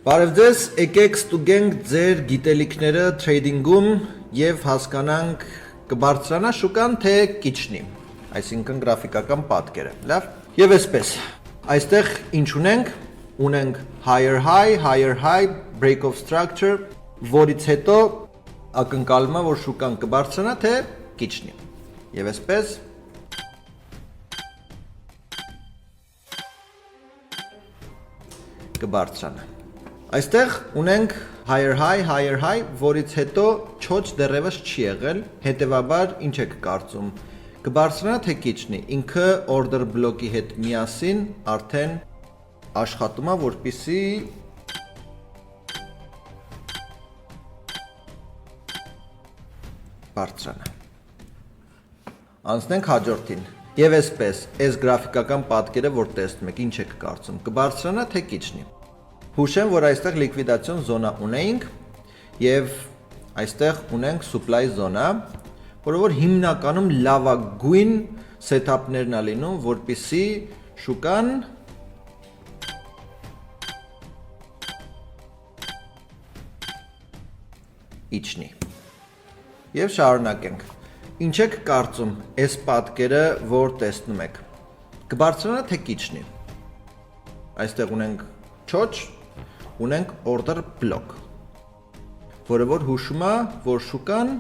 Բարև ձեզ, եկեք ստուգենք ձեր գիտելիքները թրեյդինգում եւ հասկանանք կբարձրանա շուկան թե կիջնի, այսինքն գրաֆիկական պատկերը, լավ։ Եվ այսպես, այստեղ ինչ ունենք higher high, break of structure, որից հետո ակնկալում է, որ շուկան կբարձրանա թե կիջնի։ Եվ այսպես կբարձրանա։ Այստեղ ունենք higher high, որից հետո չոչ դեռևս չի եղել, հետևաբար ինչ եք կարծում, կբարձրանա թե կիջնի, ինքը order block-ի հետ միասին արդեն աշխատում է, որպեսզի բարձրանա։ Անցնենք հաջորդին։ Եվ այսպես, այս գրաֆիկական պատկերը, որ տեսնում եք, ինչ եք կարծում, կբարձրանա թե կիջնի։ Հուշեմ, որ այստեղ լիկվիդացիոն զոնա ունենք եւ այստեղ ունենք supply զոնա, որը որ հիմնականում լավագույն սեթափներն է լինում, որպեսզի շուկան իջնի։ Եվ շարունակենք։ Ինչ եք կարծում, այս պատկերը, որ տեսնում եք, կբարձրանա թե կիջնի։ Այստեղ ունենք չոչ, ունենք order block, որը որ հուշում է, որ շուկան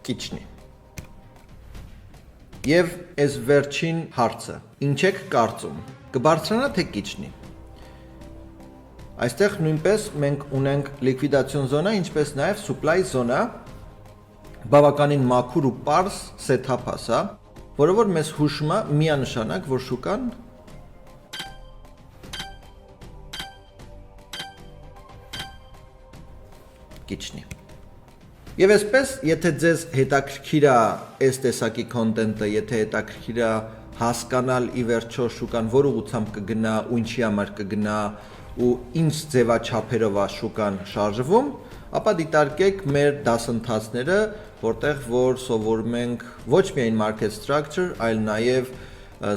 կիջնի։ Եվ այս վերջին հարցը, ինչ եք կարծում, կբարձրանա թե կիջնի։ Այստեղ նույնպես մենք ունենք լիկվիդացիոն զոնա, ինչպես նաև supply զոնա, բավականին մաքուր ու պարզ setup է սա, որը որ մեզ հուշում է միանշանակ, որ շուկան կիջնի։ Եվ այսպես, եթե ձեզ հետաքրքիր է այս տեսակի կոնտենտը, եթե հետաքրքիր է հասկանալ ի վերջո շուկան որ ուղղությամբ կգնա, ու ինչի համար կգնա, ու ինչ ձևաչափերով է շուկան շարժվում, ապա դիտարկեք մեր դասընթացները, որտեղ որ սովորում ենք ոչ միայն market structure, այլ նաև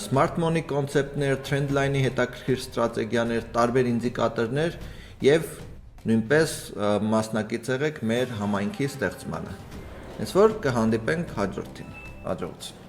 smart money կոնցեպտներ, trend line-ի հետաքրքիր ստրատեգիաներ, տարբեր ինդիկատորներ եւ նույնպես մասնակից եղեք մեր համայնքի ստեղծմանը։ Հենց որ կհանդիպենք հաջորդին։ Հաջողություն։